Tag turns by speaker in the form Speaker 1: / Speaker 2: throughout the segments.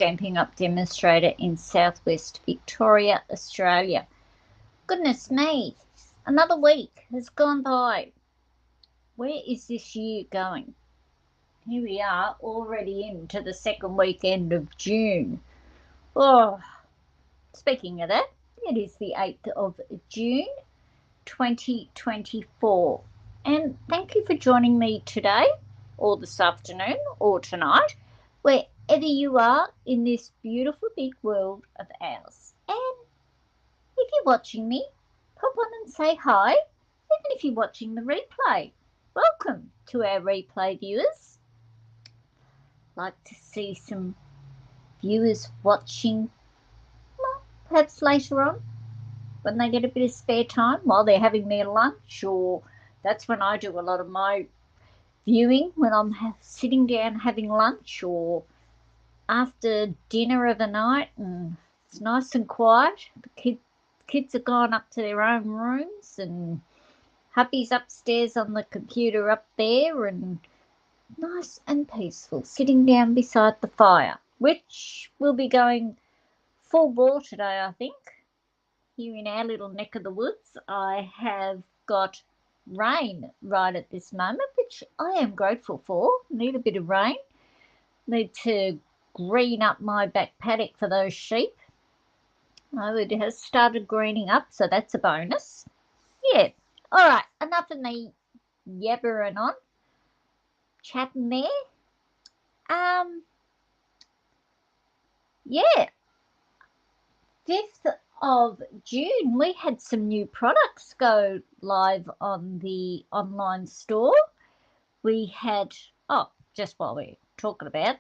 Speaker 1: Stamping Up demonstrator in southwest Victoria, Australia. Goodness me, another week has gone by. Where is this year going? Here we are, already into the second weekend of June. Oh, speaking of that, it is the 8th of June 2024. And thank you for joining me today, or this afternoon, or tonight, wherever you are in this beautiful big world of ours. And if you're watching me, pop on and say hi, even if you're watching the replay. Welcome to our replay viewers. Like to see some viewers watching, well, perhaps later on when they get a bit of spare time while they're having their lunch, or that's when I do a lot of my viewing, when I'm sitting down having lunch, or after dinner of the night and it's nice and quiet. The kids are gone up to their own rooms and hubby's upstairs on the computer up there, and nice and peaceful, sitting down beside the fire, which will be going full bore today, I think. Here in our little neck of the woods, I have got rain right at this moment, which I am grateful for. Need a bit of rain. Need to green up my back paddock for those sheep. Oh, it has started greening up, so that's a bonus. Yeah. All right, enough of me yabbering on, chatting there. Yeah, 5th of June, we had some new products go live on the online store. We had, just while we're talking about,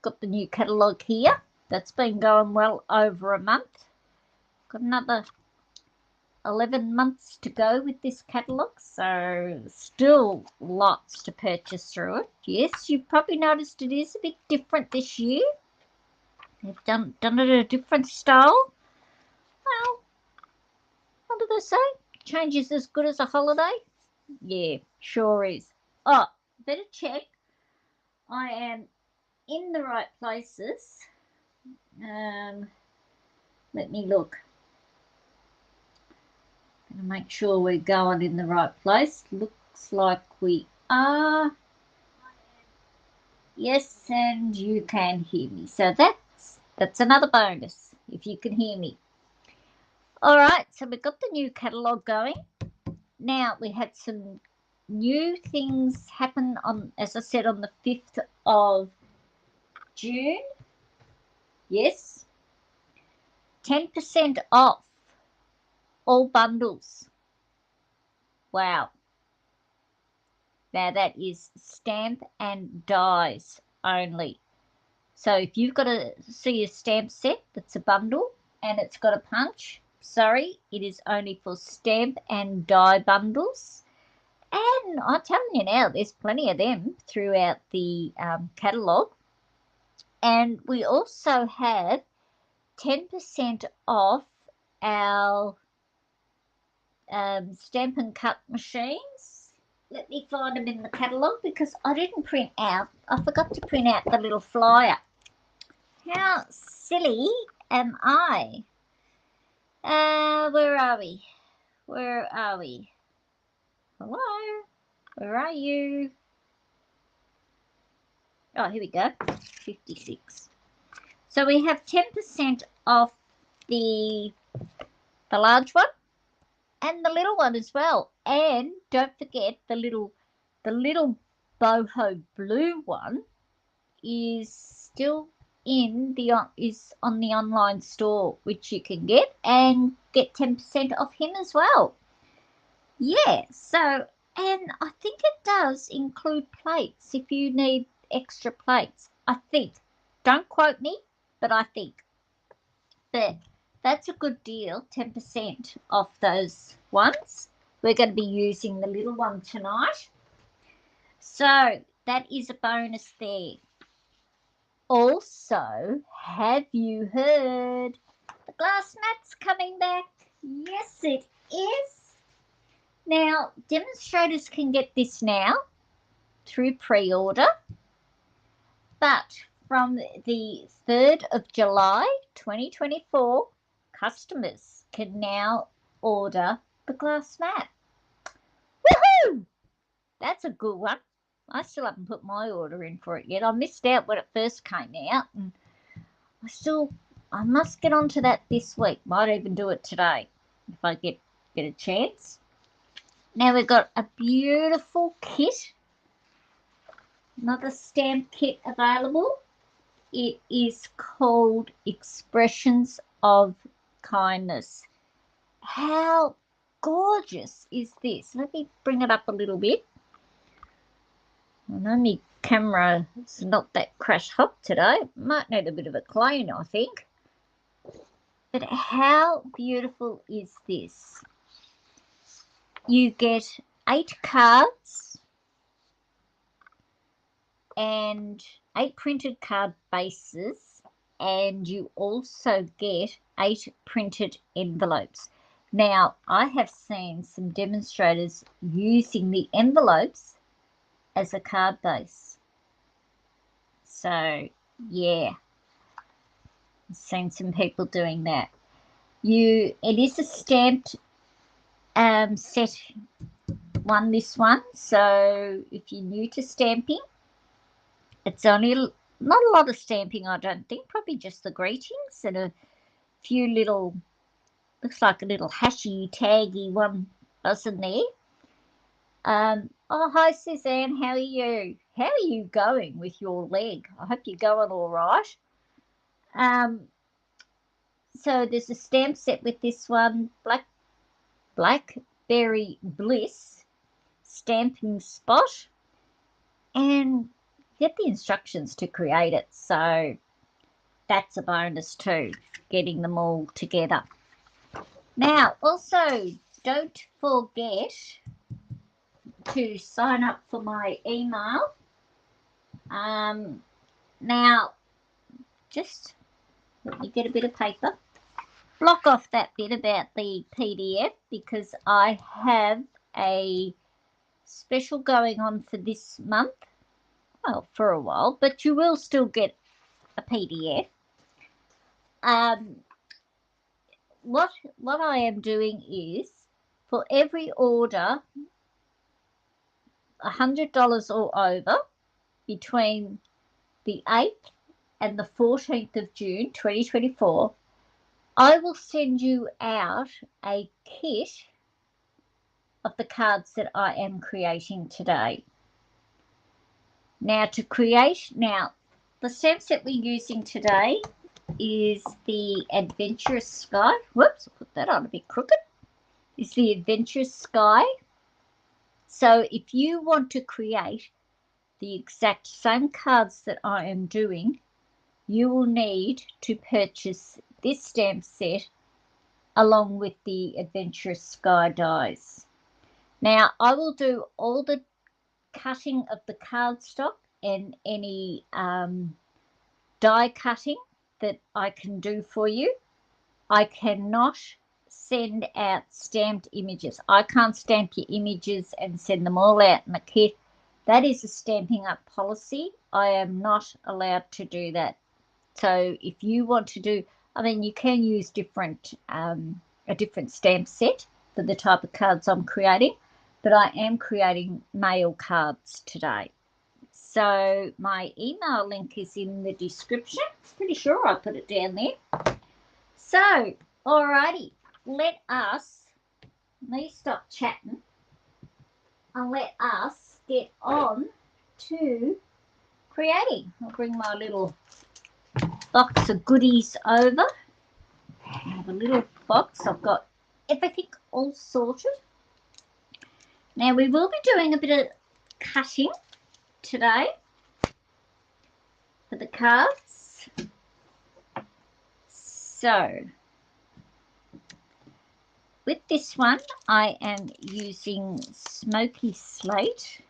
Speaker 1: got the new catalogue here. That's been going well over a month. Got another 11 months to go with this catalogue, so still lots to purchase through it. Yes, you've probably noticed it is a bit different this year. They've done it a different style. Well, what do they say? Change is as good as a holiday? Yeah, sure is. Oh, better check I am in the right places. Let me look. Gonna make sure we're going in the right place. Looks like we are. Yes, and you can hear me. So that's another bonus if you can hear me. All right, so we've got the new catalogue going. Now we had some new things happen on, as I said, on the 5th of June. Yes, 10% off all bundles. Wow. Now that is stamp and dies only. So if you've got see a stamp set that's a bundle and it's got a punch, sorry, it is only for stamp and die bundles. And I'm telling you now, there's plenty of them throughout the catalogue. And we also had 10% off our stamp and cut machines. Let me find them in the catalogue because I didn't print out. I forgot to print out the little flyer. How silly am I? Where are we? Where are we? Hello? Where are you? Oh, here we go. 56. So we have 10% off the large one and the little one as well. And don't forget the little boho blue one is still is on the online store, which you can get and get 10% off him as well. Yeah, so, and I think it does include plates if you need extra plates. I think. Don't quote me, but I think. But that's a good deal, 10% off those ones. We're going to be using the little one tonight. So that is a bonus there. Also, have you heard the glass mat's coming back? Yes, it is. Now, demonstrators can get this now through pre-order, but from the 3rd of July 2024, customers can now order the glass mat. Woohoo! That's a good one. I still haven't put my order in for it yet. I missed out when it first came out, and I must get onto that this week. Might even do it today if I get a chance. Now we've got a beautiful kit, another stamp kit available. It is called Expressions of Kindness. How gorgeous is this? Let me bring it up a little bit. I know my camera is not that crash hot today. Might need a bit of a clean, I think. But how beautiful is this? You get 8 cards and 8 printed card bases, and you also get 8 printed envelopes. Now, I have seen some demonstrators using the envelopes as a card base. So, yeah, I've seen some people doing that. It is a stamped set one, this one. So, if you're new to stamping, it's only not a lot of stamping, I don't think. Probably just the greetings and a few little, looks like a little hashy, taggy one button there. Oh, hi, Suzanne. How are you? How are you going with your leg? I hope you're going all right. So there's a stamp set with this one, Blackberry Bliss stamping spot, and get the instructions to create it. So that's a bonus too, getting them all together. Now, also, don't forget to sign up for my email. Now, just let me get a bit of paper. Block off that bit about the PDF, because I have a special going on for this month. Well, for a while, but you will still get a PDF. What I am doing is, for every order $100 or over between the 8th and the 14th of June 2024, I will send you out a kit of the cards that I am creating today. Now, the stamp set we're using today is the Adventurous Sky. Whoops, I put that on a bit crooked. It's the Adventurous Sky. So if you want to create the exact same cards that I am doing, you will need to purchase this stamp set along with the Adventurous Sky dies. Now, I will do all the cutting of the cardstock and any die cutting that I can do for you. I cannot send out stamped images. I can't stamp your images and send them all out in a kit. That is a Stampin' Up policy. I am not allowed to do that. So if you want to do, you can use a different stamp set for the type of cards I'm creating, but I am creating mail cards today. So my email link is in the description. Pretty sure I put it down there. So, alrighty, let me stop chatting and let us get on to creating. I'll bring my little box of goodies over. I have a little box. I've got everything all sorted. Now, we will be doing a bit of cutting today for the cards. So, with this one, I am using Smoky Slate.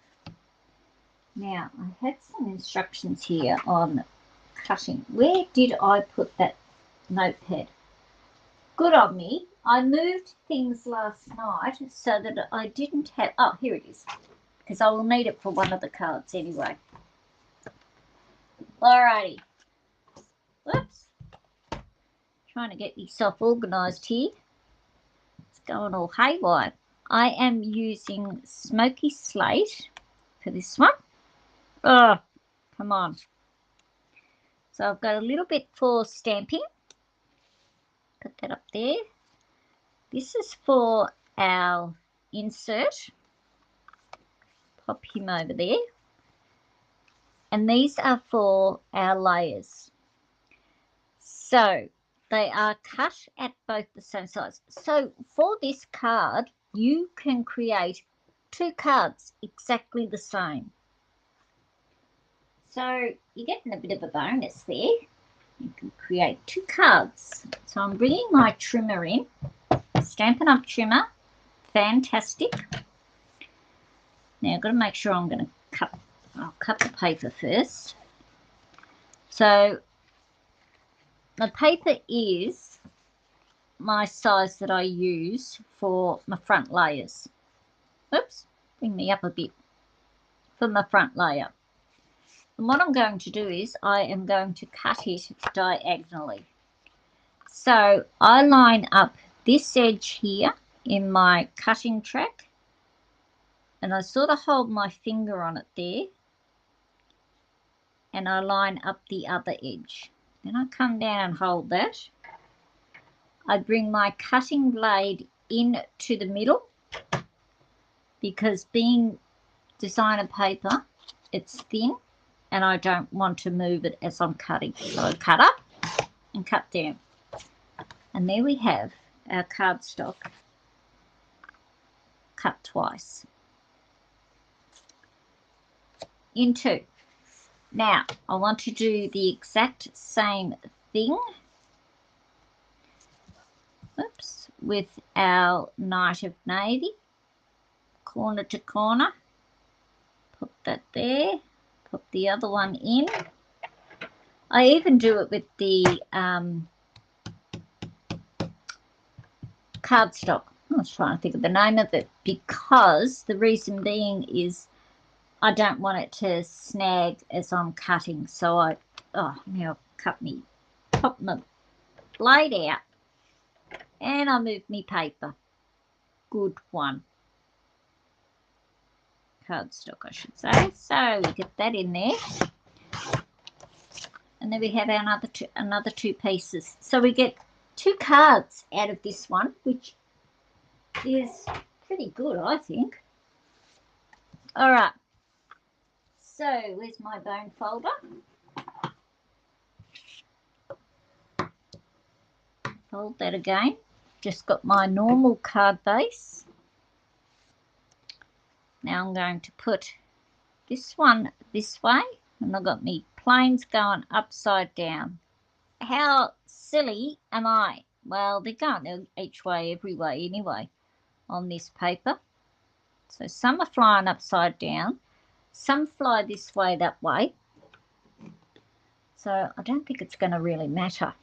Speaker 1: Now, I had some instructions here on cutting. Where did I put that notepad? Good on me. I moved things last night so that I didn't have... Oh, here it is. Because I will need it for one of the cards anyway. Alrighty. Whoops. Trying to get myself organised here. It's going all haywire. I am using Smoky Slate for this one. Oh, come on. So I've got a little bit for stamping. Put that up there. This is for our insert. Pop him over there. And these are for our layers. So they are cut at both the same size. So for this card, you can create 2 cards exactly the same. So you're getting a bit of a bonus there. You can create 2 cards. So I'm bringing my trimmer in. Stampin' Up! Trimmer. Fantastic. Now I've got to make sure I'm going to cut. I'll cut the paper first. So the paper is my size that I use for my front layers. Oops, bring me up a bit for my front layer. And what I'm going to do is I am going to cut it diagonally. So I line up this edge here in my cutting track, and I sort of hold my finger on it there, and I line up the other edge. Then I come down and hold that. I bring my cutting blade into the middle, because being designer paper, it's thin and I don't want to move it as I'm cutting. So I cut up and cut down. And there we have our cardstock cut twice in 2. Now I want to do the exact same thing. Oops, with our Night of Navy, corner to corner. Put that there. Put the other one in. I even do it with the cardstock. I was trying to think of the name of it, because the reason being is I don't want it to snag as I'm cutting. So I, now pop my blade out, and I move my paper. Good one. Cardstock, I should say. So we get that in there. And then we have our another two pieces. So we get 2 cards out of this one, which is pretty good, I think. All right. So where's my bone folder? Fold that again. Just got my normal card base. Now I'm going to put this one this way, and I've got me planes going upside down. How silly am I? Well, they're going each way, every way anyway on this paper. So some are flying upside down, some fly this way, that way. So I don't think it's going to really matter.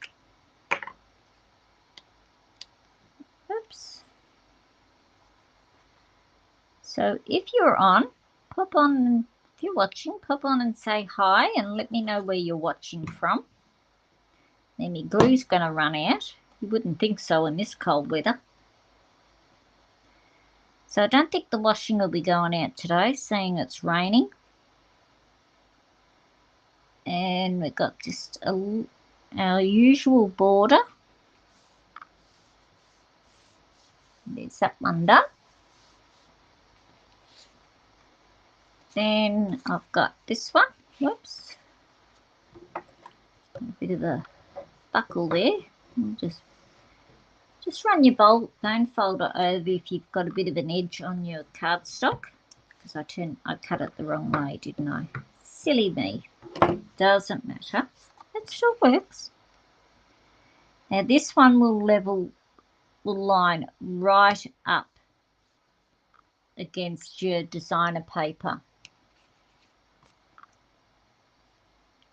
Speaker 1: Oops. So if you're on, pop on. If you're watching, pop on and say hi and let me know where you're watching from. Then my glue's going to run out. You wouldn't think so in this cold weather. So I don't think the washing will be going out today, seeing it's raining. And we've got just our usual border. There's that one done. Then I've got this one. Whoops. A bit of a buckle there. Just run your bone folder over if you've got a bit of an edge on your cardstock, because I cut it the wrong way, didn't I? Silly me. Doesn't matter. It still works. Now this one will line right up against your designer paper.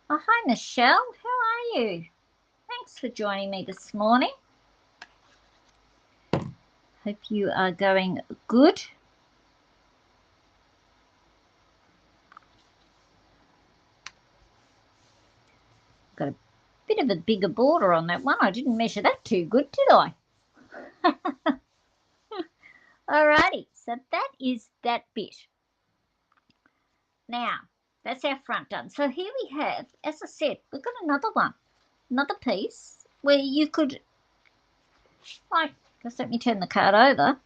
Speaker 1: Oh, hi Michelle, how are you? Thanks for joining me this morning. Hope you are going good. Got to Bit of a bigger border on that one. I didn't measure that too good, did I? Alrighty, so that is that bit. Now, that's our front done. So here we have, as I said, we've got another one, another piece where you could, like, just let me turn the card over.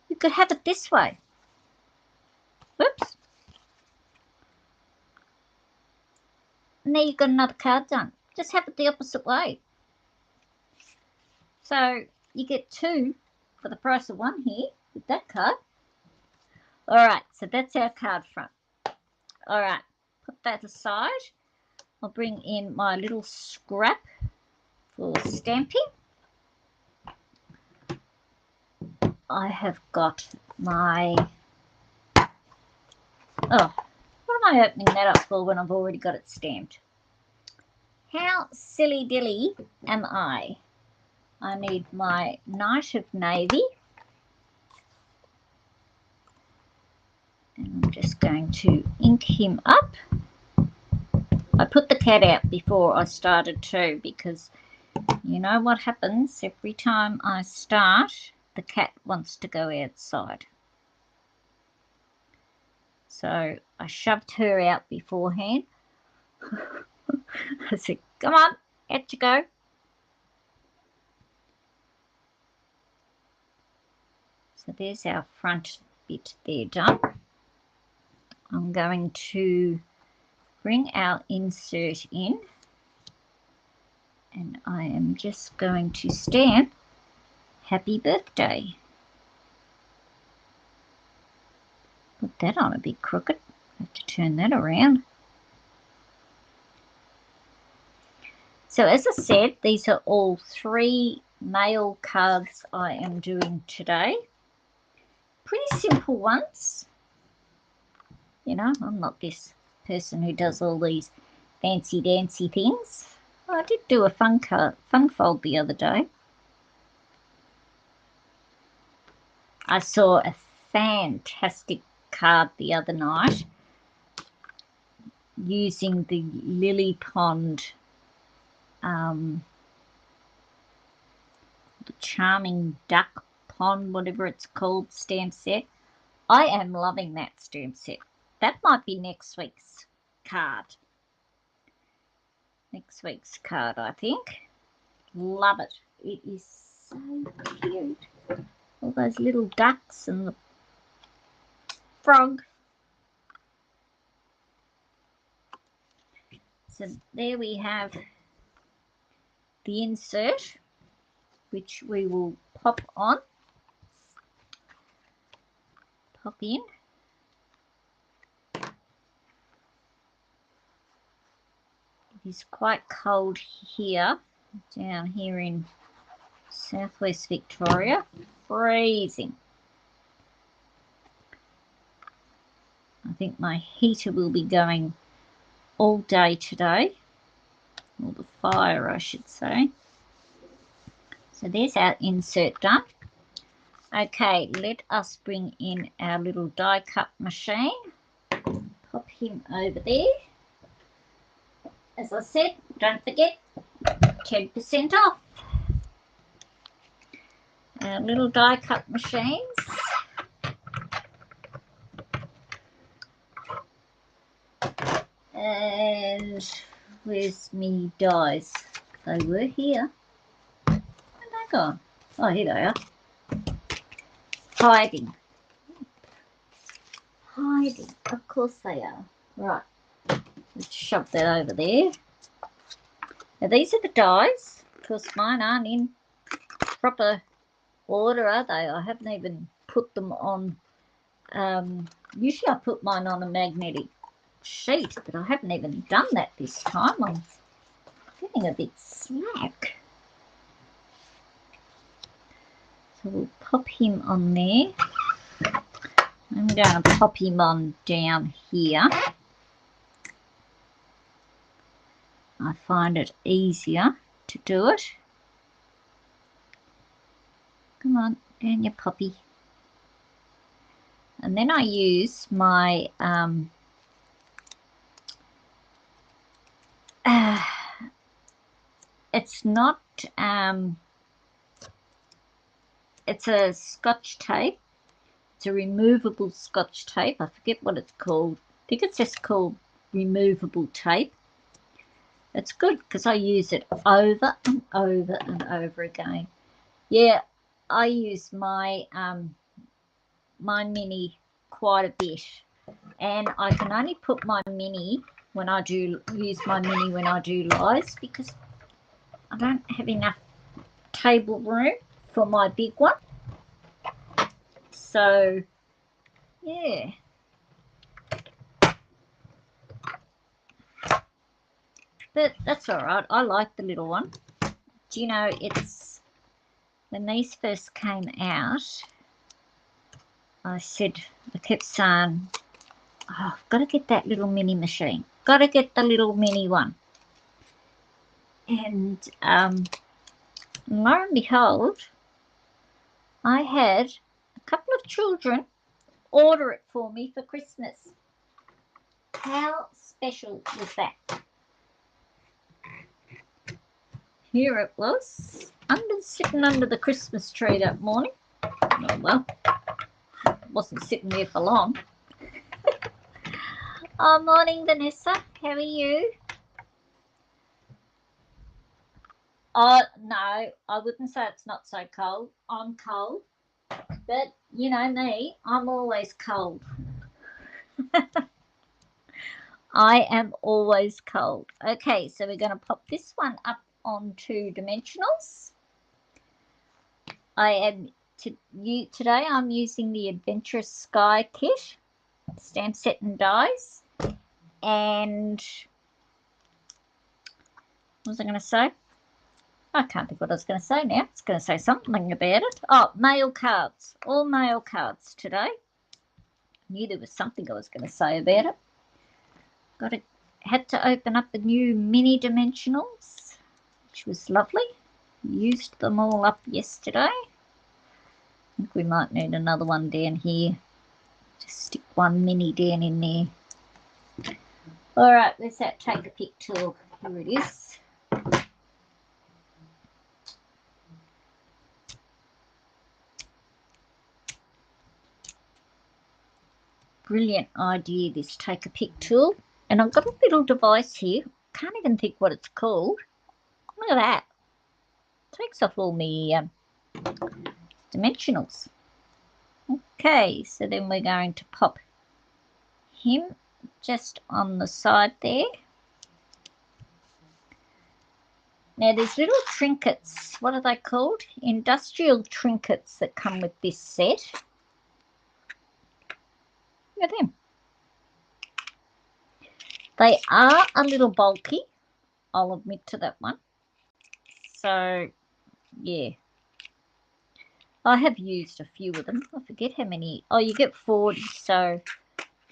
Speaker 1: You could have it this way. Whoops. And there you've got another card done. Just have it the opposite way. So you get two for the price of one here with that card. All right, so that's our card front. All right, put that aside. I'll bring in my little scrap for stamping. I have got my, oh, what am I opening that up for when I've already got it stamped? How silly dilly am I? I need my Knight of Navy. And I'm just going to ink him up. I put the cat out before I started too, because you know what happens every time I start, the cat wants to go outside. So I shoved her out beforehand. I said, come on, out you go. So there's our front bit there done. I'm going to bring our insert in, and I am just going to stamp happy birthday. Put that on a bit crooked. I have to turn that around. So as I said, these are all 3 mail cards I am doing today. Pretty simple ones. You know, I'm not this person who does all these fancy dancy things. I did do a fun fold the other day. I saw a fantastic card the other night using the Lily Pond, the Charming Duck Pond, whatever it's called, stamp set. I am loving that stamp set. That might be next week's card. Next week's card, I think. Love it. It is so cute. All those little ducks and the frog. So there we have the insert, which we will pop on. Pop in. It is quite cold here, down here in southwest Victoria. Freezing. I think my heater will be going all day today, or the fire I should say. So there's our insert done. Okay, let us bring in our little die cut machine. Pop him over there. As I said, don't forget, 10% off. Our little die cut machines. And where's me dies? They were here. Where are they gone? Oh, here they are. Hiding. Hiding. Of course they are. Right. Let's shove that over there. Now these are the dies. Of course mine aren't in proper order, are they? I haven't even put them on. Usually I put mine on a magnetic sheet, but I haven't even done that this time. I'm getting a bit slack. So we'll pop him on there. I'm going to pop him on down here. I find it easier to do it. Come on, down your puppy. And then I use my it's not, it's a Scotch tape. It's a removable Scotch tape. I forget what it's called. I think it's just called removable tape. It's good because I use it over and over and over again. Yeah, I use my my mini quite a bit, and I can only put my mini when I do use my mini when I do lives, because I don't have enough table room for my big one. So yeah, but that's all right. I like the little one. Do you know, it's when these first came out, I kept saying, oh, I've got to get that little mini machine. Got to get the little mini one. And lo and behold, I had a couple of children order it for me for Christmas. How special was that? Here it was, sitting under the Christmas tree that morning. Oh well, wasn't sitting there for long. Oh, morning, Vanessa. How are you? Oh, no, I wouldn't say it's not so cold. I'm cold. But you know me, I'm always cold. I am always cold. Okay, so we're going to pop this one up onto dimensionals. Today I'm using the Adventurous Sky kit, stamp set and dies. And what was I going to say? I can't think what I was going to say now. It's going to say something about it. Oh, mail cards. All mail cards today. I knew there was something I was going to say about it. Had to open up the new mini dimensionals, which was lovely. Used them all up yesterday. I think we might need another one down here. Just stick one mini down in there. All right, where's that take a pic tool? Here it is. Brilliant idea, this take a pic tool. And I've got a little device here. Can't even think what it's called. Look at that. Takes off all my dimensionals. Okay, so then we're going to pop him just on the side there. Now there's little trinkets. What are they called? Industrial trinkets that come with this set. Look at them. They are a little bulky, I'll admit to that one. So, yeah. I have used a few of them. I forget how many. Oh, you get 40. So,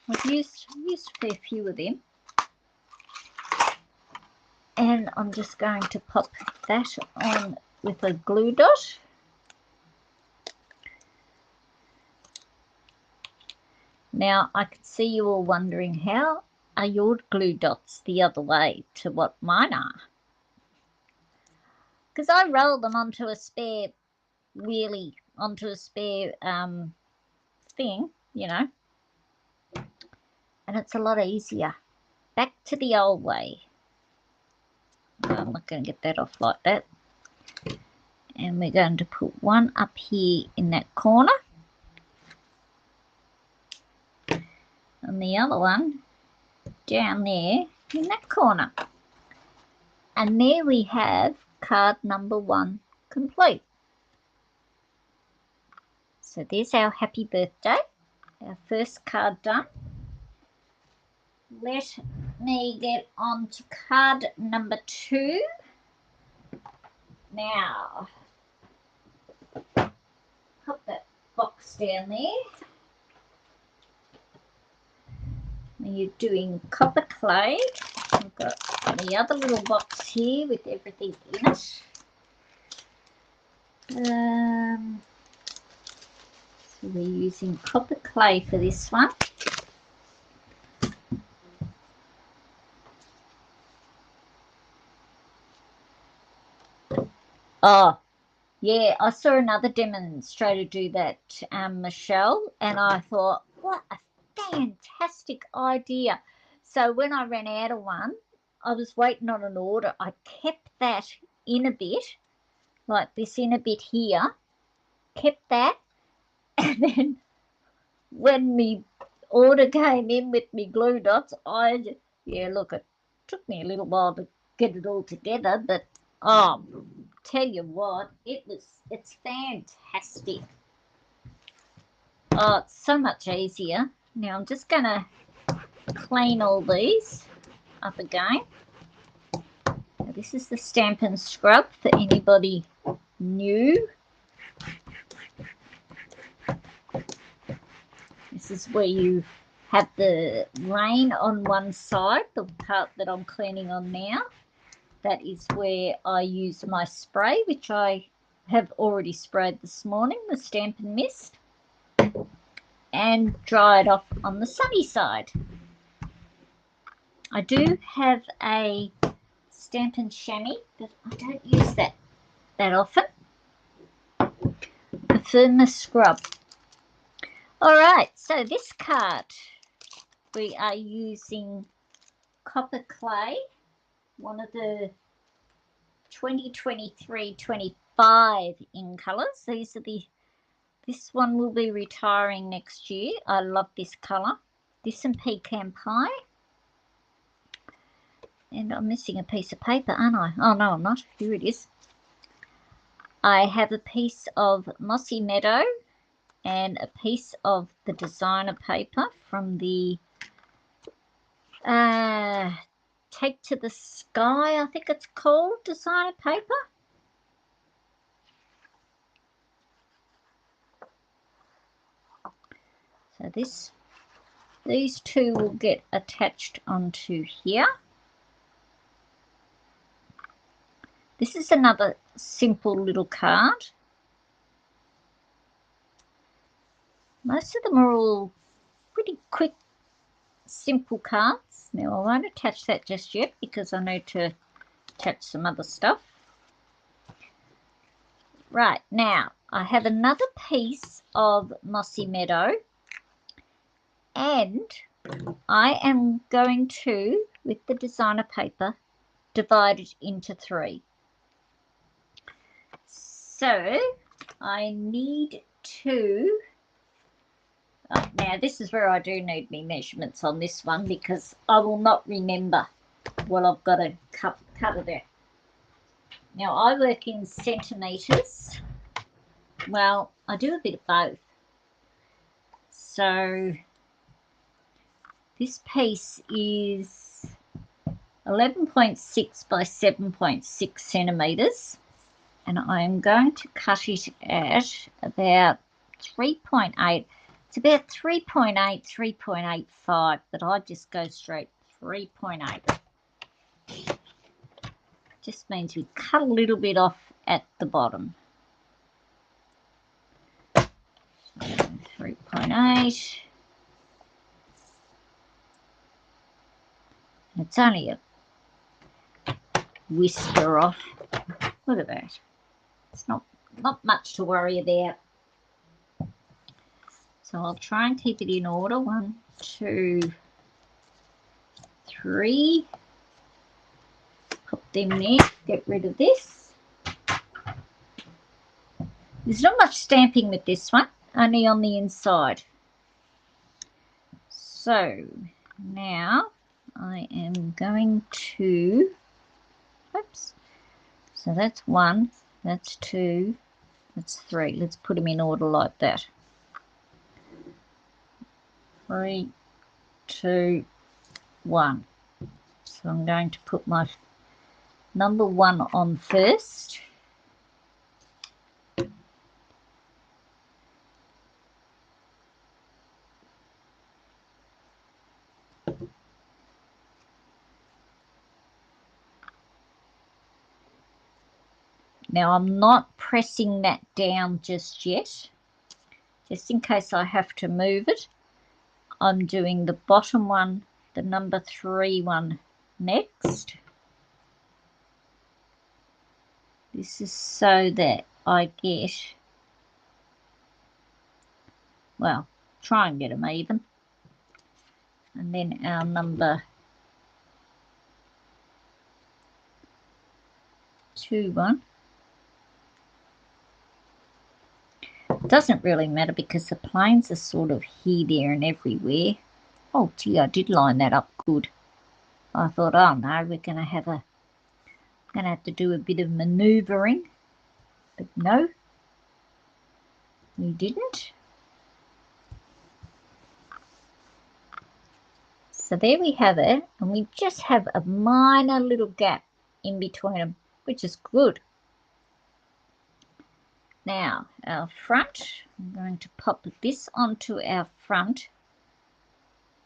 Speaker 1: I've used a fair few of them. And I'm just going to pop that on with a glue dot. Now, I can see you all wondering, how are your glue dots the other way to what mine are? Because I roll them onto a spare wheelie, onto a spare thing, you know, and it's a lot easier. Back to the old way. I'm not going to get that off like that. And we're going to put one up here in that corner. And the other one down there in that corner. And there we have card number 1 complete. So there's our happy birthday, our first card done. Let me get on to card number 2. Now, put that box down there. Now you're doing copper clay. I've got the other little box here with everything in it. So we're using copper clay for this one. Oh, yeah, I saw another demonstrator do that, Michelle, and I thought, what a fantastic idea. So when I ran out of one, I was waiting on an order. I kept that in a bit, like this in a bit here, kept that, and then when me order came in with me glue dots, yeah, look, it took me a little while to get it all together, but oh, tell you what, it's fantastic. Oh, it's so much easier. Now I'm just gonna clean all these up again. Now, this is the Stampin' Scrub for anybody new. This is where you have the rain on one side, the part that I'm cleaning on now. That is where I use my spray, which I have already sprayed this morning, the Stampin' Mist, and dry it off on the sunny side. I do have a Stampin' Chamois, but I don't use that often. The Firma Scrub. Alright, so this card we are using Copper Clay, one of the 2023-25 in colours. These are this one will be retiring next year. I love this colour. This and Pecan Pie. And I'm missing a piece of paper, aren't I? Oh, no, I'm not. Here it is. I have a piece of Mossy Meadow and a piece of the designer paper from the Take to the Sky, I think it's called, designer paper. So these two will get attached onto here. This is another simple little card. Most of them are all pretty quick, simple cards. Now I won't attach that just yet because I need to attach some other stuff. Right, now I have another piece of Mossy Meadow, and I am going to, with the designer paper, divide it into 3. So I need to, now this is where I do need me measurements on this one because I will not remember what I've got to cut it out. Now I work in centimetres. Well, I do a bit of both. So this piece is 11.6 by 7.6 centimetres, and I'm going to cut it at about 3.8. It's about 3.8, 3.85, but I just go straight 3.8. Just means we cut a little bit off at the bottom. 3.8. It's only a whisker off. Look at that. It's not much to worry about. So I'll try and keep it in order. 1, 2, 3. Pop them there. Get rid of this. There's not much stamping with this one, only on the inside. So now I am going to, oops, so that's 1, that's 2, that's 3. Let's put them in order like that. 3, 2, 1. So I'm going to put my number 1 on first. Now I'm not pressing that down just yet, just in case I have to move it. I'm doing the bottom one, the number 3 one next. This is so that I get, well, try and get them even. And then our number 2 one. Doesn't really matter because the planes are sort of here, there and everywhere. Oh gee, I did line that up good. I thought, oh no, we're gonna have to do a bit of manoeuvring, but no, we didn't. So there we have it, and we just have a minor little gap in between them, which is good. Now our front, I'm going to pop this onto our front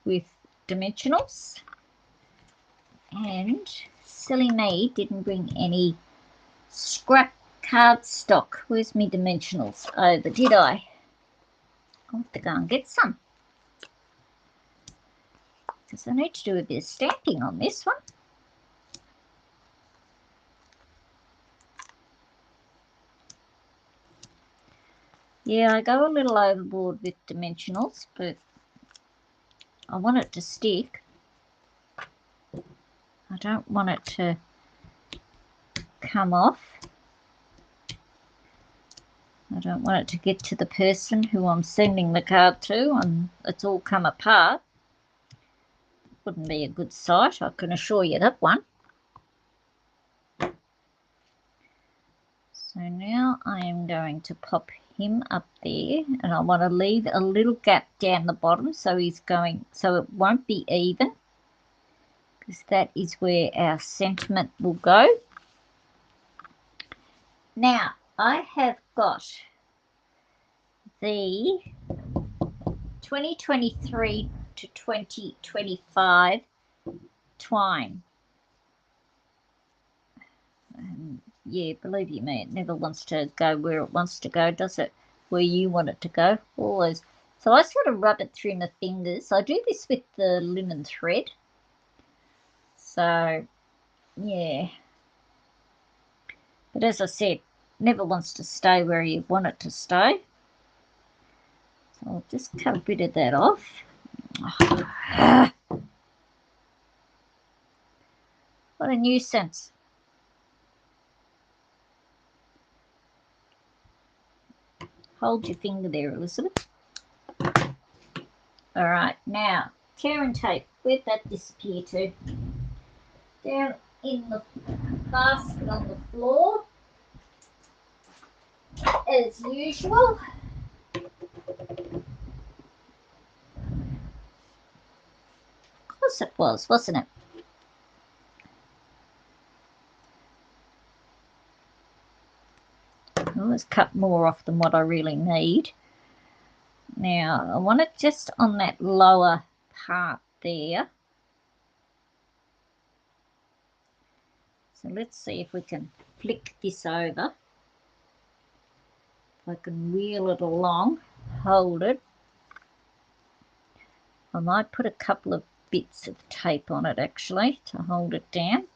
Speaker 1: with dimensionals, and silly me didn't bring any scrap cardstock. Where's my dimensionals over, did I? I'll have to go and get some, because I need to do a bit of stamping on this one. Yeah, I go a little overboard with dimensionals, but I want it to stick. I don't want it to come off. I don't want it to get to the person who I'm sending the card to and it's all come apart. Wouldn't be a good sight, I can assure you that one. So now I am going to pop him up there, and I want to leave a little gap down the bottom so he's going, so it won't be even, because that is where our sentiment will go. Now I have got the 2023 to 2025 twine. Yeah, believe you me, it never wants to go where it wants to go, does it? Where you want it to go. Always. So I sort of rub it through my fingers. I do this with the linen thread. So, yeah. But as I said, never wants to stay where you want it to stay. So I'll just cut a bit of that off. What a nuisance. Hold your finger there, Elizabeth. All right, now, tear and tape. Where'd that disappear to? Down in the basket on the floor, as usual. Of course it was, wasn't it? I always cut more off than what I really need. Now, I want it just on that lower part there. So let's see if we can flick this over. If I can wheel it along, hold it. I might put a couple of bits of tape on it actually to hold it down.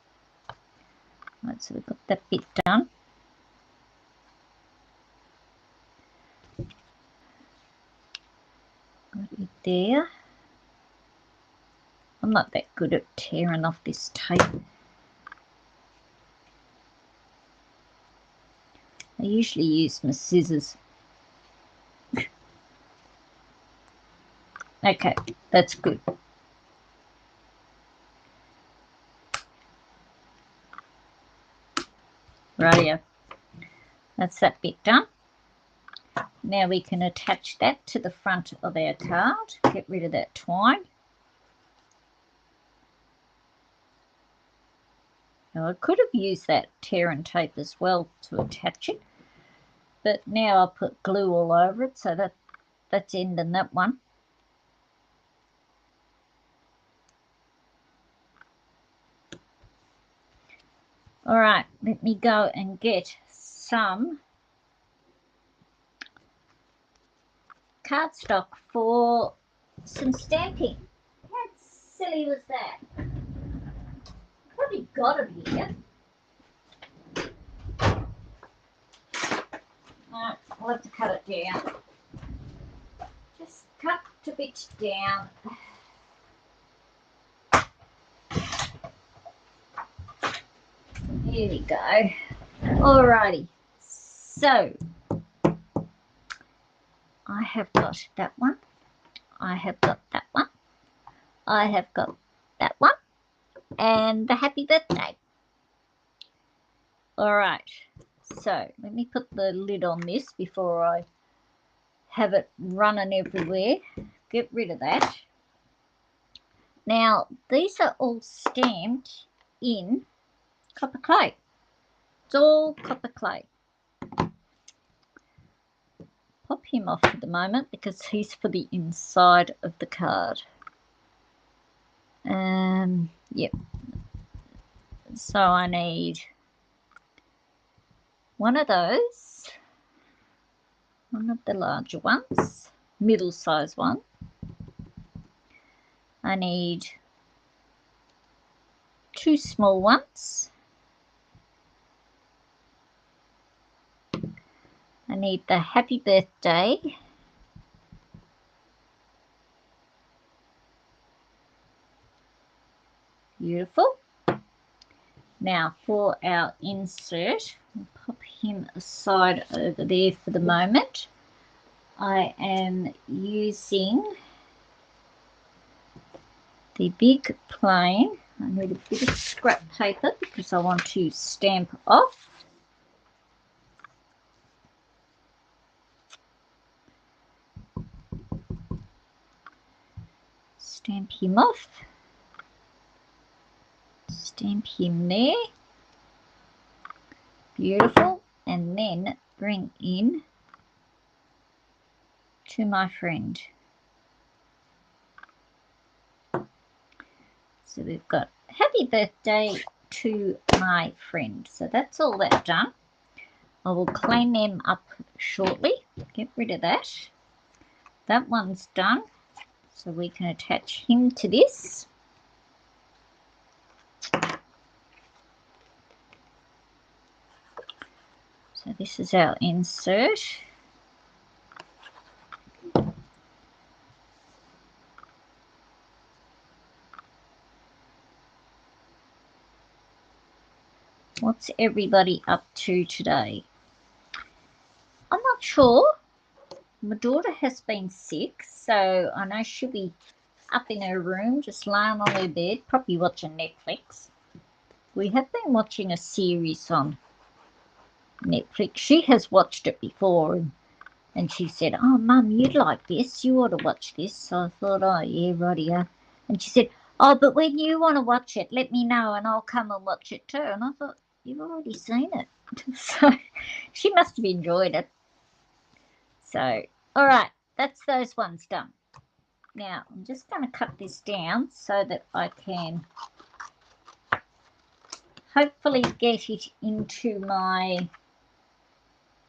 Speaker 1: Right, so we've got that bit done. Got it there. I'm not that good at tearing off this tape. I usually use my scissors. Okay, that's good. Rightio. That's that bit done. Now we can attach that to the front of our card. Get rid of that twine. Now I could have used that tear and tape as well to attach it, but now I'll put glue all over it, so that's ending that one. All right, let me go and get some cardstock for some stamping. How silly was that? Probably got it here. I'll have to cut it down. Just cut a bit down. Here we go. Alrighty. So I have got that one. I have got that one. I have got that one. And the happy birthday. Alright. So let me put the lid on this before I have it running everywhere. Get rid of that. Now, these are all stamped in copper clay. It's all copper clay. Pop him off for the moment because he's for the inside of the card. Yep. So I need one of those, one of the larger ones, middle-sized one. I need 2 small ones. I need the happy birthday. Beautiful. Now for our insert, I'll pop him aside over there for the moment. I am using the big plane. I need a bit of scrap paper because I want to stamp off. Stamp him off. Stamp him there. Beautiful. And then bring in to my friend. So we've got happy birthday to my friend. So that's all that done. I will clean them up shortly. Get rid of that. That one's done. So we can attach him to this. So this is our insert. What's everybody up to today? I'm not sure. My daughter has been sick, so I know she'll be up in her room, just lying on her bed, probably watching Netflix. We have been watching a series on Netflix. She has watched it before, and she said, "Oh, Mum, you'd like this. You ought to watch this." So I thought, "Oh, yeah, rightio." And she said, "Oh, but when you want to watch it, let me know, and I'll come and watch it too." And I thought, "You've already seen it." So she must have enjoyed it. So, all right, that's those ones done. Now, I'm just going to cut this down so that I can hopefully get it into my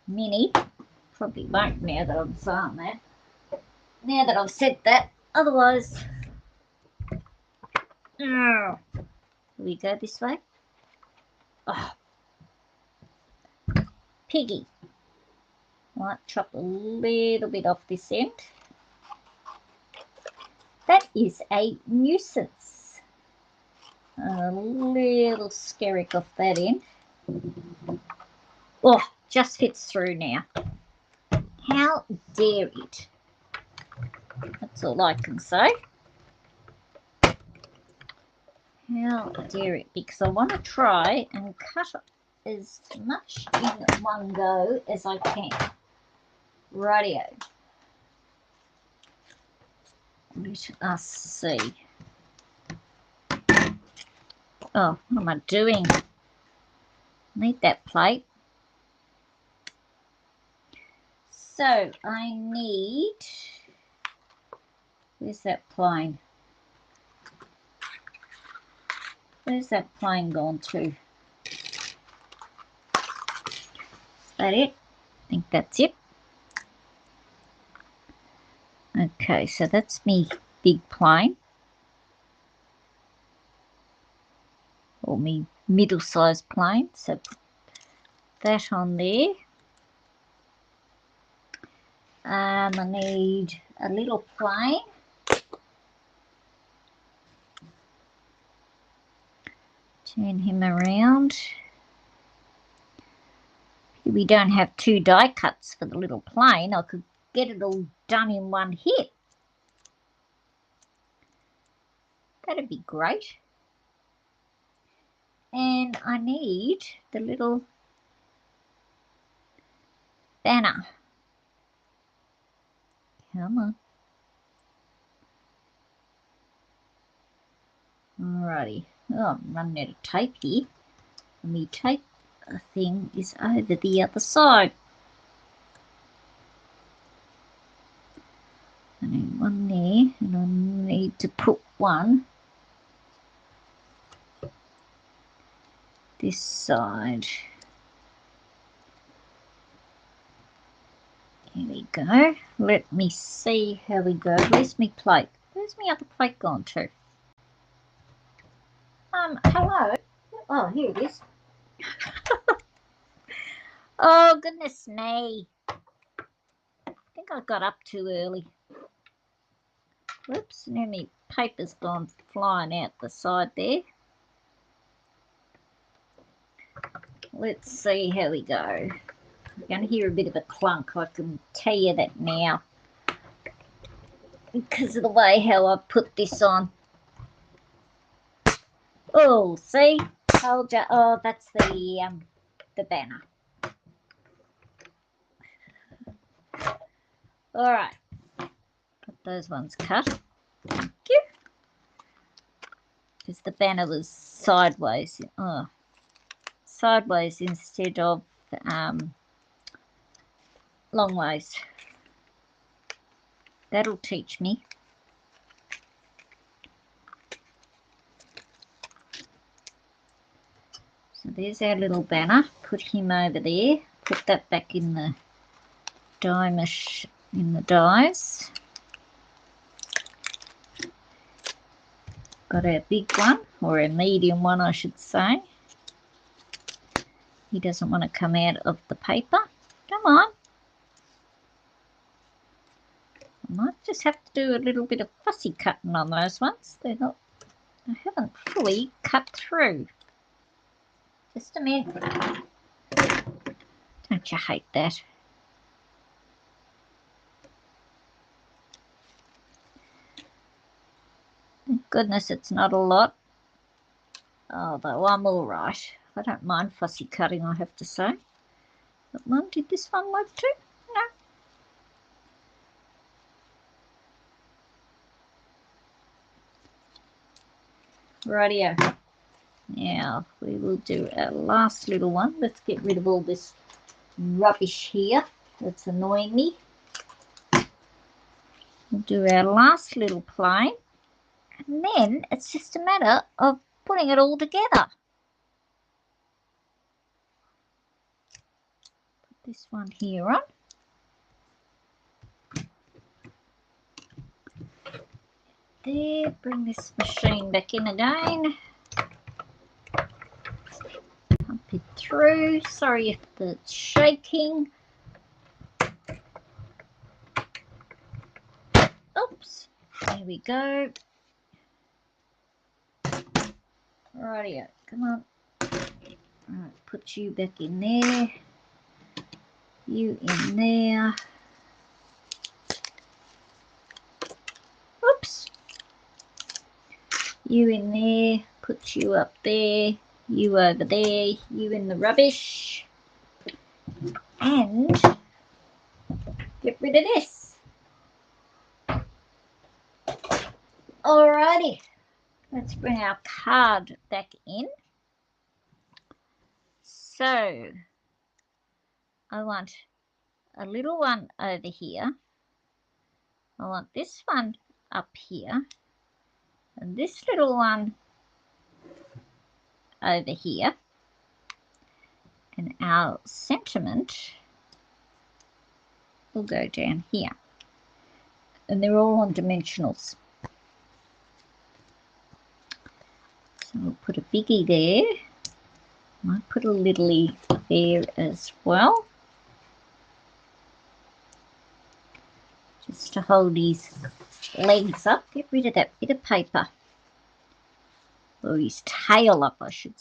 Speaker 1: mini. Probably won't now that I'm saying that. Now that I've said that. Otherwise, will we go this way? Oh, Piggy. Might chop a little bit off this end. That is a nuisance. A little skerrick off that end. Oh, just fits through now. How dare it? That's all I can say. How dare it? Because I want to try and cut as much in one go as I can. Rightio. Let us see. Oh, what am I doing? Need that plate. So I need, where's that plane? Where's that plane gone to? Is that it? I think that's it. Okay, so that's me big plane. Or me middle-sized plane. So that on there. I need a little plane. Turn him around. We don't have 2 die cuts for the little plane. I could get it all done in one hit. That'd be great. And I need the little banner. Come on. Alrighty. Oh, I'm running out of tape here. And the tape thing is over the other side. I need one there, and I need to put one this side. Here we go. Let me see how we go. Where's my plate? Where's my other plate gone to? Hello? Oh, here it is. Oh, goodness me. I think I got up too early. Whoops, now my paper's gone flying out the side there. Let's see how we go. You're going to hear a bit of a clunk, I can tell you that now, because of the way how I put this on. Oh, see? Told you. Oh, that's the banner. All right. Got those ones cut. Thank you. Because the banner was sideways. Oh, sideways instead of long ways. That'll teach me. So there's our little banner. Put him over there. Put that back in the dies. Got our big one, or a medium one I should say. He doesn't want to come out of the paper. Come on. I might just have to do a little bit of fussy cutting on those ones. I haven't fully cut through. Just a minute. Don't you hate that? Thank goodness it's not a lot. Although I'm all right. I don't mind fussy cutting, I have to say. But one, did this one work too? No. Rightio. Now we will do our last little one. Let's get rid of all this rubbish here that's annoying me. We'll do our last little plane, and then it's just a matter of putting it all together. Put this one here on. There, bring this machine back in again. Pump it through. Sorry if it's shaking. Oops, there we go. Rightio, come on. Alright, put you back in there. You in there. Oops. You in there. Put you up there. You over there. You in the rubbish. And get rid of this. Alrighty. Let's bring our card back in. So, I want a little one over here. I want this one up here. And this little one over here. And our sentiment will go down here. And they're all on dimensionals. So we'll put a biggie there. Might put a littly there as well. just to hold his legs up. Get rid of that bit of paper. Or his tail up, I should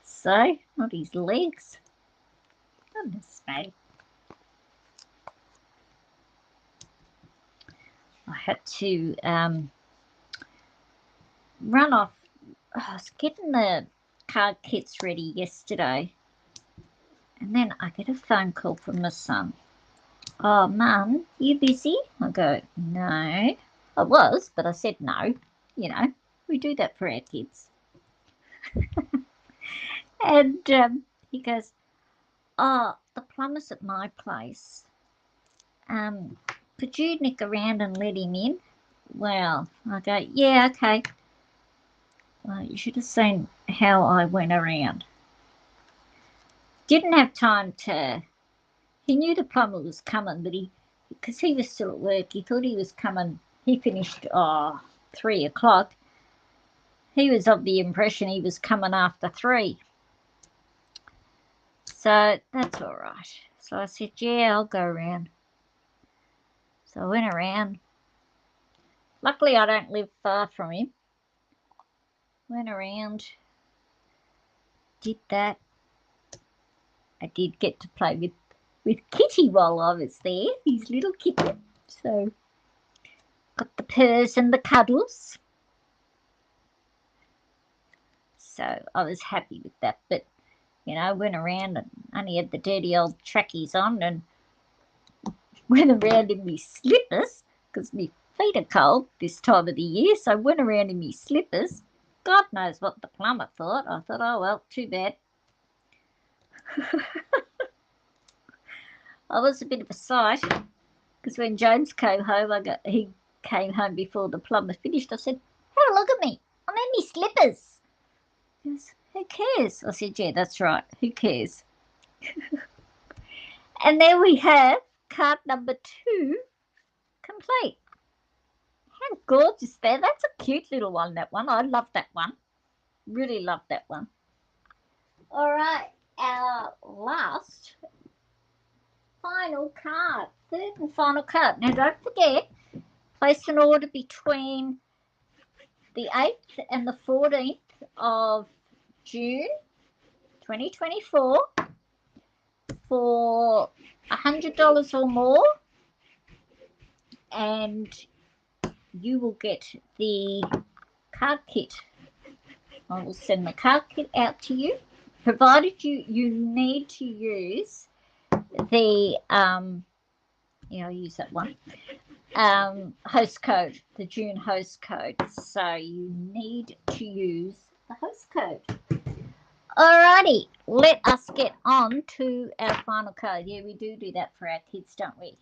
Speaker 1: say, not his legs. Goodness me. I had to run off. I was getting the card kits ready yesterday, and then I get a phone call from my son. Oh, Mum, you busy? I go, no. I was, but I said no. You know, we do that for our kids. And he goes, oh, the plumber's at my place. Could you nick around and let him in? Well, I go, yeah, okay. Well, you should have seen how I went around. Didn't have time to... He knew the plumber was coming, but because he was still at work, he thought he was coming. He finished 3 o'clock. He was of the impression he was coming after 3. So that's all right. So I said, yeah, I'll go around. So I went around. Luckily, I don't live far from him. Went around, did that. I did get to play with Kitty while I was there, his little kitten. So got the purrs and the cuddles. So I was happy with that. But, you know, went around and only had the dirty old trackies on and went around in my slippers because my feet are cold this time of the year. So I went around in my slippers. God knows what the plumber thought. I thought, oh, well, too bad. I was a bit of a sight because when James came home, he came home before the plumber finished. I said, have a look at me. I'm in my slippers. He goes, who cares? I said, yeah, that's right. Who cares? And there we have card number 2 complete. How gorgeous there. That's a cute little one, that one. I love that one. Really love that one. All right, our last final card, third and final card. Now, don't forget, place an order between the 8th and the 14th of June 2024 for $100 or more, and you will get the card kit. I will send the card kit out to you, provided you need to use the use that one host code, the June host code. So you need to use the host code. Alrighty, let us get on to our final code. Yeah, we do that for our kids, don't we?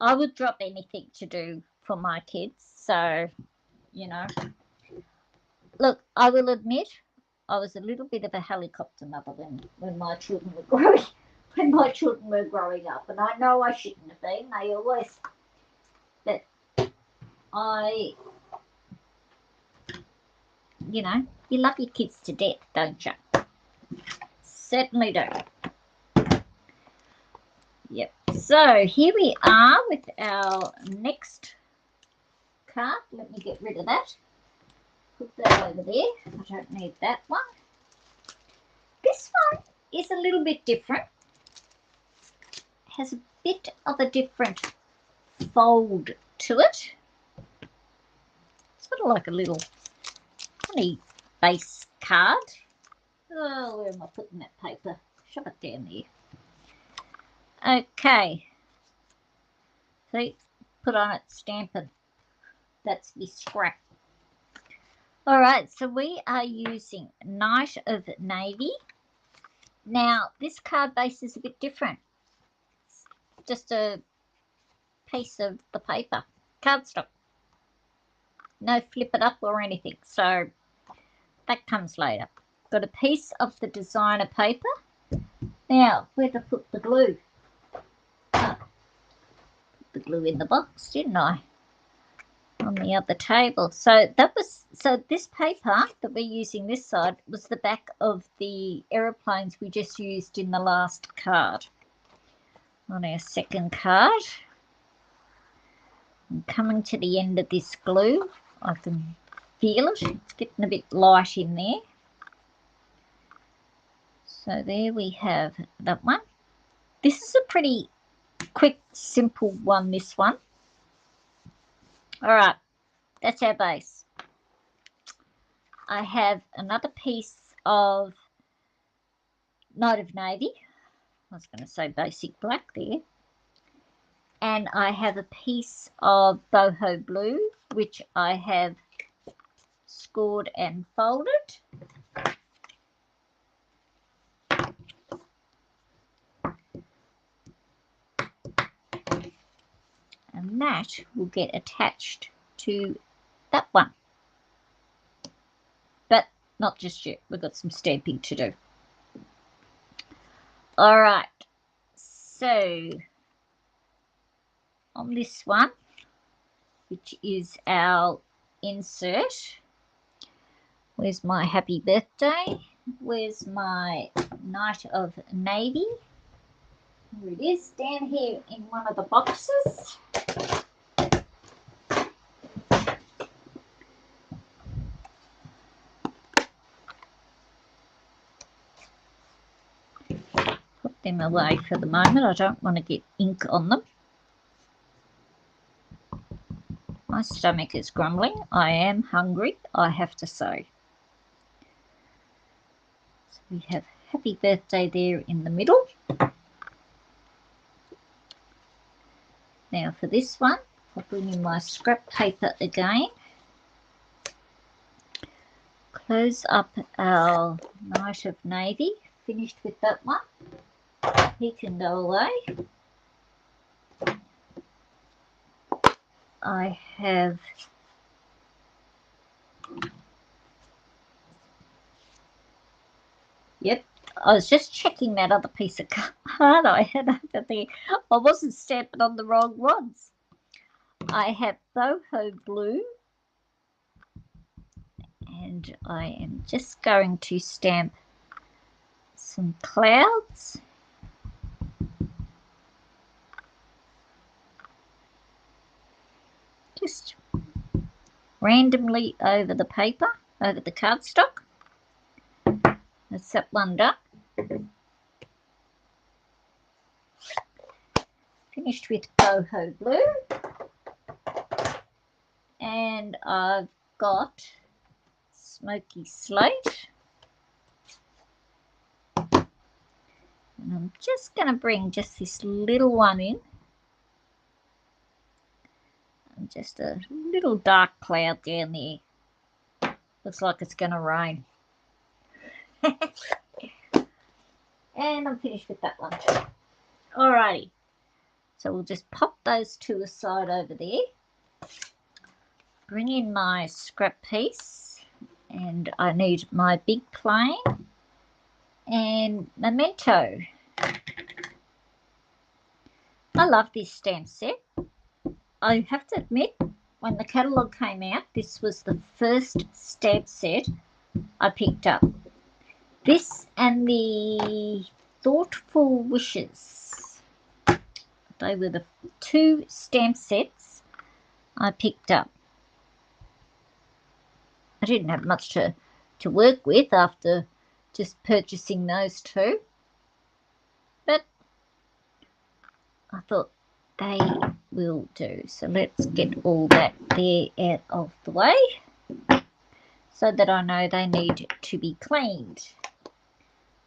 Speaker 1: I would drop anything to do for my kids. So, you know, look, I will admit I was a little bit of a helicopter mother when my children were growing up, and I know I shouldn't have been. They always, but you know, you love your kids to death, don't you? Certainly do. Yep. So here we are with our next card. Let me get rid of that. Put that over there. I don't need that one. This one is a little bit different. Has a bit of a different fold to it. Sort of like a little funny base card. Oh, where am I putting that paper? Shove it down there. Okay. See, put on it, stamping. That's the scrap. All right, so we are using Knight of Navy. Now, this card base is a bit different. It's just a piece of the paper, cardstock. No flip it up or anything, so that comes later. Got a piece of the designer paper. Now, where to put the glue? Oh, put the glue in the box, didn't I? On the other table. So this paper that we're using this side was the back of the aeroplanes we just used in the last card. On our second card. I'm coming to the end of this glue. I can feel it. It's getting a bit light in there. So there we have that one. This is a pretty quick, simple one, this one. All right, that's our base. I have another piece of Night of Navy. I was going to say basic black there. And I have a piece of boho blue, which I have scored and folded. And that will get attached to that one. But not just yet. We've got some stamping to do. All right. So on this one, which is our insert, where's my happy birthday? Where's my Night of Navy? Here it is, down here in one of the boxes. Put them away for the moment. I don't want to get ink on them. My stomach is grumbling. I am hungry, I have to say. So we have happy birthday there in the middle. Now for this one, I'll bring in my scrap paper again. Close up our Night of Navy. Finished with that one. He can go away. I have I was just checking that other piece of card I had over there. I wasn't stamping on the wrong ones. I have boho blue, and I am just going to stamp some clouds. Just randomly over the paper, over the cardstock. That's that one done. Finished with boho blue. And I've got smoky slate. And I'm just going to bring just this little one in. And just a little dark cloud down there. Looks like it's going to rain. And I'm finished with that one too. Alrighty. So we'll just pop those two aside over there. Bring in my scrap piece. And I need my big plane and memento. I love this stamp set. I have to admit, when the catalogue came out, this was the first stamp set I picked up. This and the Thoughtful Wishes. They were the two stamp sets I picked up. I didn't have much to work with after just purchasing those two. But I thought they will do. So let's get all that there out of the way so that I know they need to be cleaned.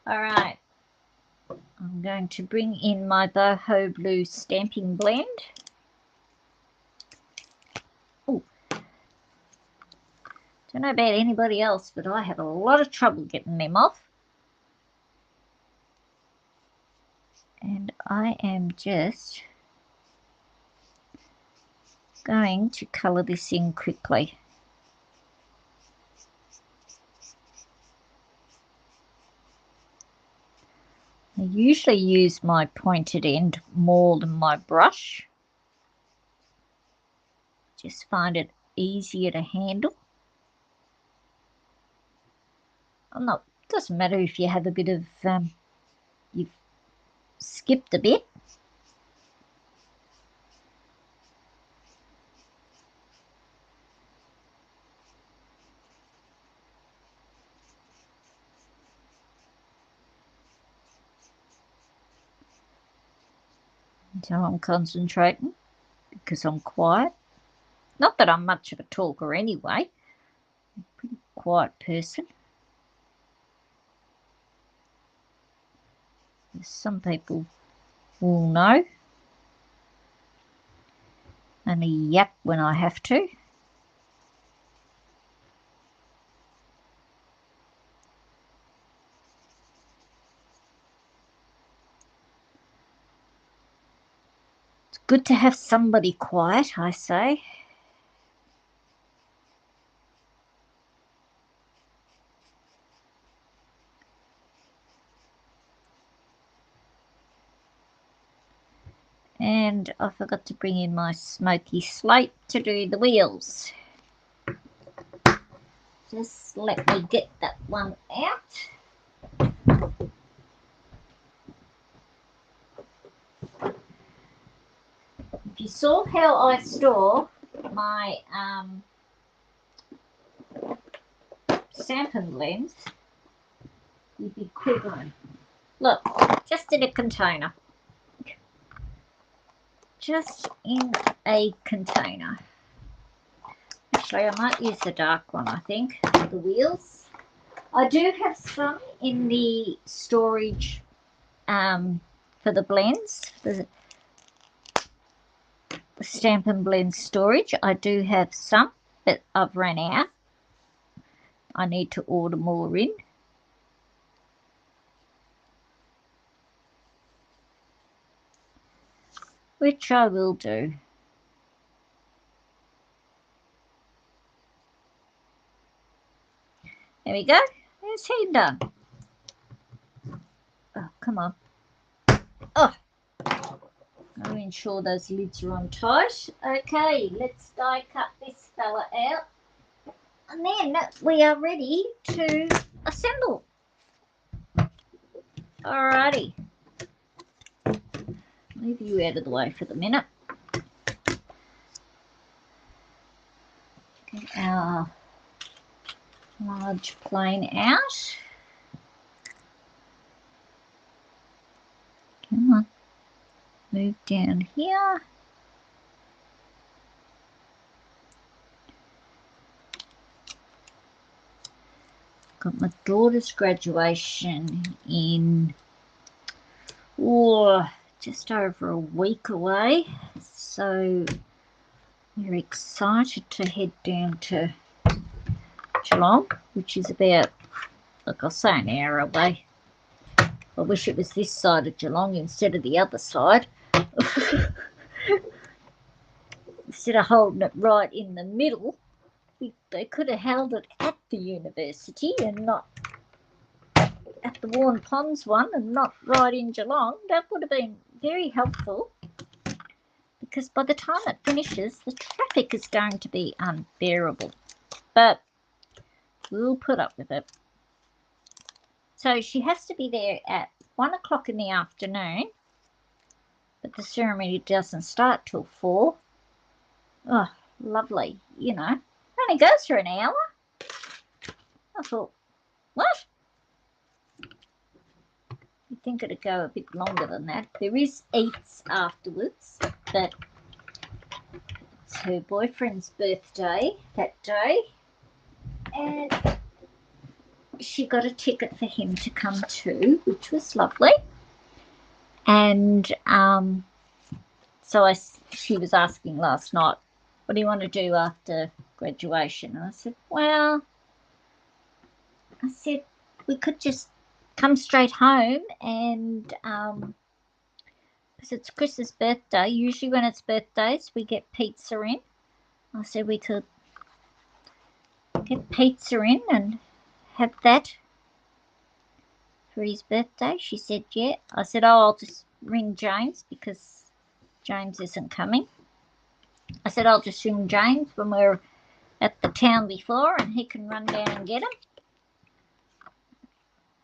Speaker 1: All right. I'm going to bring in my boho blue stamping blend. Oh, don't know about anybody else, but I have a lot of trouble getting them off. And I am just going to colour this in quickly. I usually use my pointed end more than my brush. Just find it easier to handle. Doesn't matter if you have a bit of, you've skipped a bit. So I'm concentrating because I'm quiet. Not that I'm much of a talker anyway. I'm a pretty quiet person. Some people will know. Only yap when I have to. It's good to have somebody quiet, I say. And I forgot to bring in my smoky slate to do the wheels. Just let me get that one out. If you saw how I store my stamping blends, you'd be quivering. Look, just in a container. Just in a container. Actually, I might use the dark one, I think, for the wheels. I do have some in the storage for the blends, the stamp and blend storage. I do have some, but I've run out. I need to order more in. Which I will do. There we go. There's him done. Oh, come on. Oh, I'll ensure those lids are on tight. Okay, let's die cut this fella out. And then we are ready to assemble. Alrighty. Leave you out of the way for the minute. Get our large plane out. Come on. Move down here. Got my daughter's graduation in just over a week away, so we're excited to head down to Geelong, which is about, like I'll say, an hour away. I wish it was this side of Geelong instead of the other side. Instead of holding it right in the middle, they could have held it at the university and not at the Warren Ponds one and not right in Geelong. That would have been very helpful, because by the time it finishes, the traffic is going to be unbearable. But we'll put up with it. So she has to be there at 1 o'clock in the afternoon, but the ceremony doesn't start till 4. Oh, lovely, you know. It only goes for an hour. I thought, what? You'd think it'd go a bit longer than that. There is eats afterwards, but it's her boyfriend's birthday that day, and she got a ticket for him to come too, which was lovely. And so she was asking last night, what do you want to do after graduation? And I said, well, we could just come straight home, and because it's Chris's birthday, usually when it's birthdays we get pizza in. I said we could get pizza in and have that for his birthday. She said yeah. I said, oh, I'll just ring James because James isn't coming. I said I'll just ring James when we're at the town before and he can run down and get him.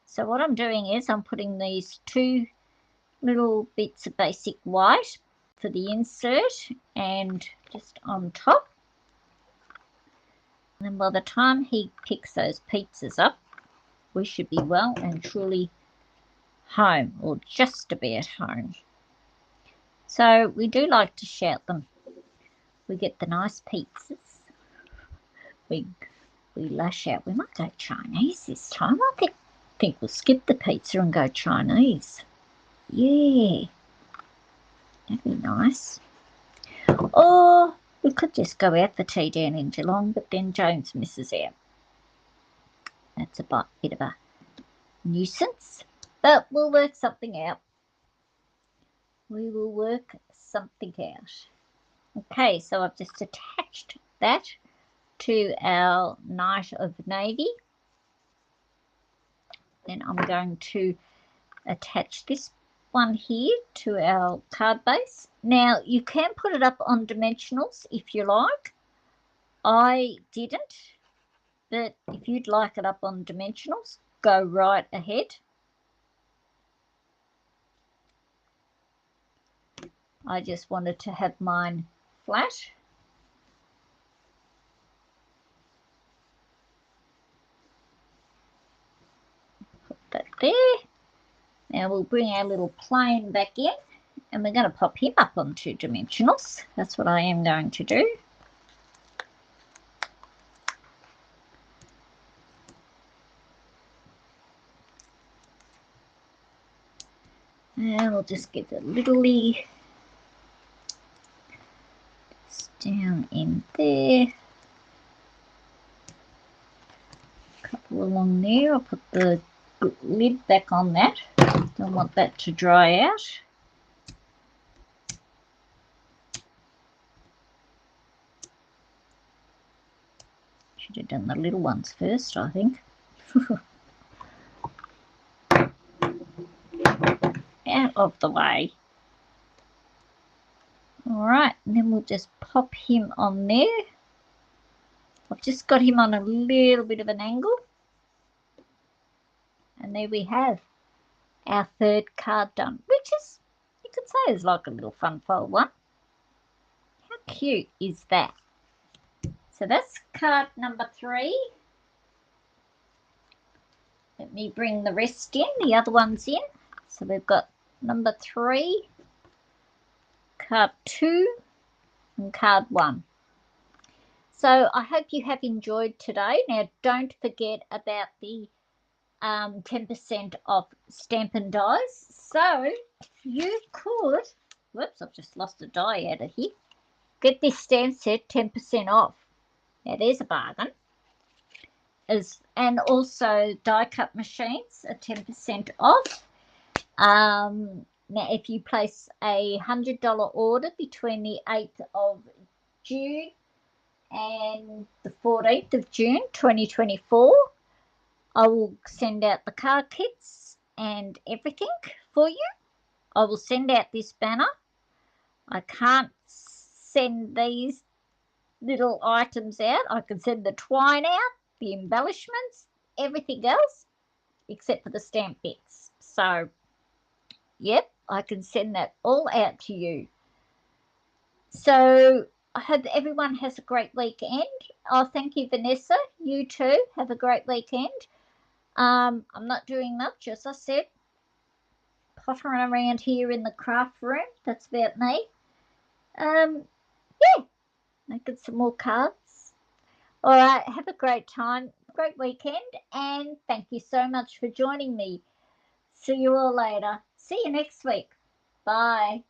Speaker 1: So what I'm doing is I'm putting these 2 little bits of basic white for the insert and just on top. And then by the time he picks those pizzas up, we should be well and truly home, or just about home. So we do like to shout them. We get the nice pizzas. We lash out. We might go Chinese this time. I think we'll skip the pizza and go Chinese. Yeah, that'd be nice. Or we could just go out for tea down in Geelong, but then James misses out. That's a bit of a nuisance, but we'll work something out. We will work something out. Okay, so I've just attached that to our Knight of Navy. Then I'm going to attach this one here to our card base. Now you can put it up on dimensionals if you like. I didn't, but if you'd like it up on dimensionals, go right ahead. I just wanted to have mine flat. Put that there. Now we'll bring our little plane back in, and we're going to pop him up on 2 dimensionals. That's what I am going to do. And we'll just get the little down in there. A couple along there. I'll put the lid back on that. Don't want that to dry out. Should have done the little ones first, I think. Out of the way. Alright, and then we'll just pop him on there. I've just got him on a little bit of an angle. And there we have our 3rd card done, which is, you could say, is like a little fun fold one. How cute is that? So that's card number 3. Let me bring the rest in, the other ones in. So we've got number 3, card 2, and card 1. So I hope you have enjoyed today. Now don't forget about the 10% off Stampin' Dies. So you could, whoops, I've just lost a die out of here. Get this stamp set 10% off. Now there's a bargain. And also die cut machines are 10% off. Now if you place a $100 order between the 8th of June and the 14th of June 2024, I will send out the card kits and everything for you. I will send out this banner. I can't send these little items out. I can send the twine out, the embellishments, everything else, except for the stamp bits. So, yep, I can send that all out to you. So, I hope everyone has a great weekend. Oh, thank you, Vanessa. You too. Have a great weekend. I'm not doing much, as I said. Pottering around here in the craft room. That's about me. Yeah, making some more cards. All right, have a great time, great weekend, and thank you so much for joining me. See you all later. See you next week. Bye.